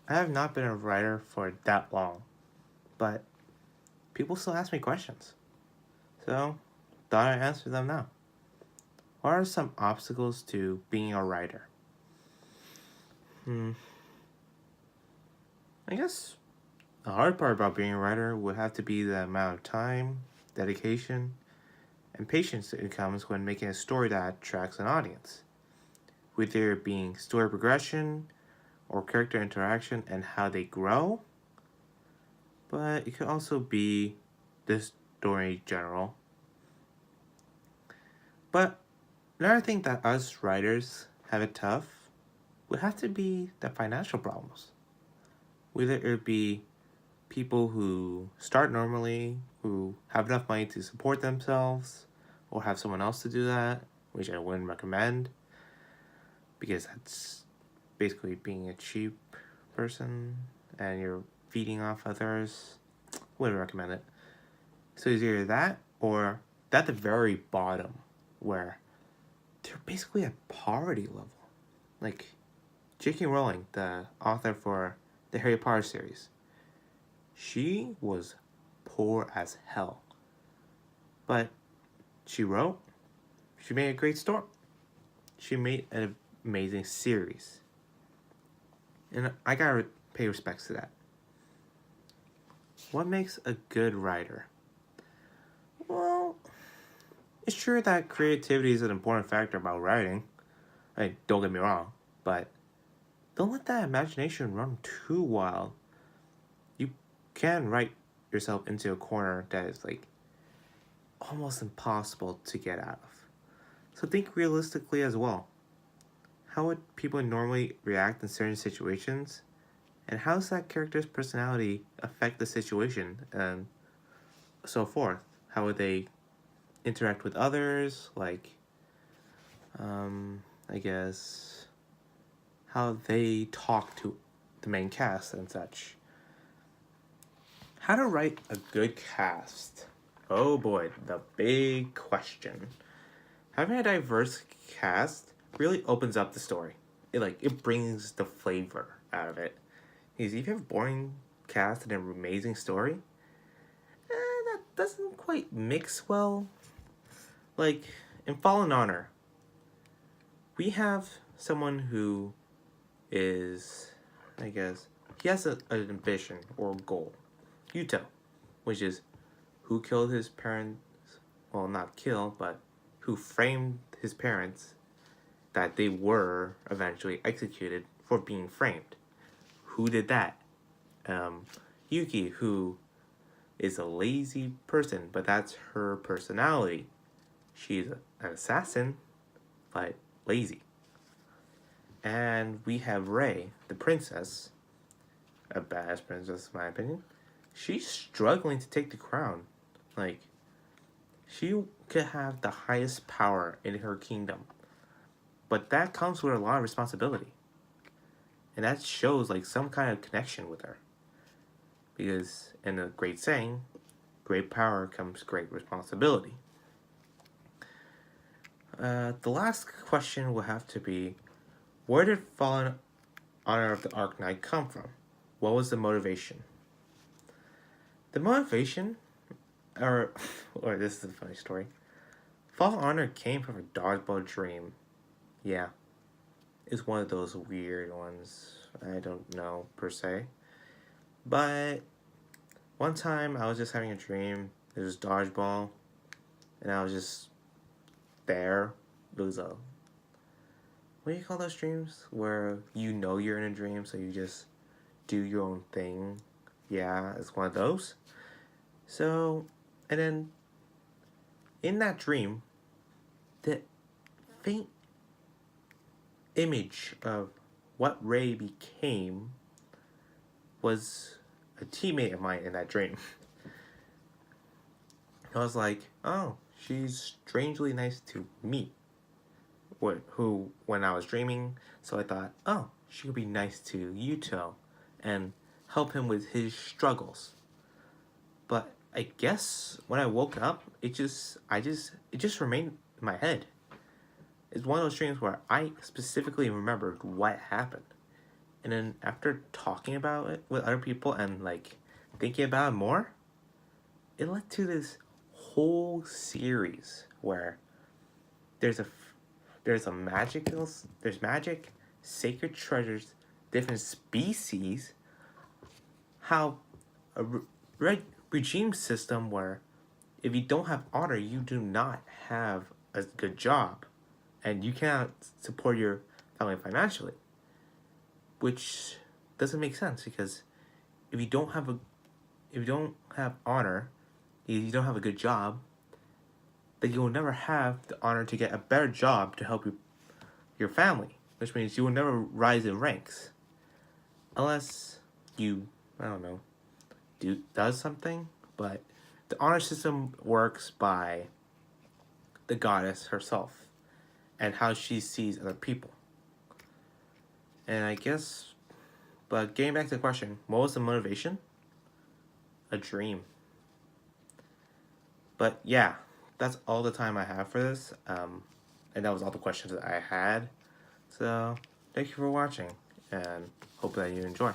I have not been a writer for that long, but people still ask me questions. So, thought I'd answer them now. What are some obstacles to being a writer? Hmm, I guess the hard part about being a writer would have to be the amount of time, dedication, and patience it comes when making a story that attracts an audience, whether it being story progression or character interaction and how they grow, but it could also be the story in general. But another thing that us writers have it tough would have to be the financial problems. Whether it be people who start normally, who have enough money to support themselves, or have someone else to do that, which I wouldn't recommend because that's basically being a cheap person and you're feeding off others. Wouldn't recommend it. So it's either that or at the very bottom where they're basically at poverty level. Like J.K. Rowling, the author for the Harry Potter series, she was poor as hell. But she wrote, she made a great story. She made an amazing series. And I gotta pay respects to that. What makes a good writer? Well, it's true that creativity is an important factor about writing. Don't get me wrong, but don't let that imagination run too wild. You can write yourself into a corner that is like almost impossible to get out of. So think realistically as well. How would people normally react in certain situations? And how does that character's personality affect the situation and so forth? How would they interact with others? Like, I guess, how they talk to the main cast and such. How to write a good cast? Oh boy, the big question. Having a diverse cast really opens up the story. It brings the flavor out of it. Because if you have a boring cast and an amazing story, that doesn't quite mix well. Like in Fallen Honor, we have someone who is, I guess, he has an ambition or a goal. Yuto, which is who killed his parents, well, not kill, but who framed his parents that they were eventually executed for being framed. Who did that? Yuki, who is a lazy person, but that's her personality. She's an assassin, but lazy. And we have Rei, the princess, a badass princess in my opinion. She's struggling to take the crown. Like, she could have the highest power in her kingdom, but that comes with a lot of responsibility. And that shows like some kind of connection with her. Because in a great saying, great power comes great responsibility. The last question will have to be, where did Fallen Honor of the Arknight come from? What was the motivation? The motivation, or this is a funny story. Fallen Honor came from a dodgeball dream. Yeah, it's one of those weird ones. I don't know per se. But one time I was just having a dream. It was dodgeball, and I was just there. It was a, what do you call those dreams? Where you know you're in a dream, so you just do your own thing. Yeah, it's one of those. So, and then in that dream, the faint image of what Rei became was a teammate of mine in that dream. I was like, oh, she's strangely nice to me. Who, when I was dreaming, so I thought, oh, she could be nice to Yuto and help him with his struggles. But I guess when I woke up, it just remained in my head. It's one of those dreams where I specifically remembered what happened. And then after talking about it with other people and like thinking about it more, it led to this whole series where there's a there's magic, sacred treasures, different species, how a regime system where if you don't have honor, you do not have a good job, and you cannot support your family financially, which doesn't make sense because if you don't have a if you don't have honor, if you don't have a good job, then you will never have the honor to get a better job to help your family, which means you will never rise in ranks unless you, I don't know, does something. But the honor system works by the goddess herself and how she sees other people. And I guess, but getting back to the question, what was the motivation? A dream. But yeah, that's all the time I have for this. And that was all the questions that I had. So thank you for watching, and hope that you enjoy.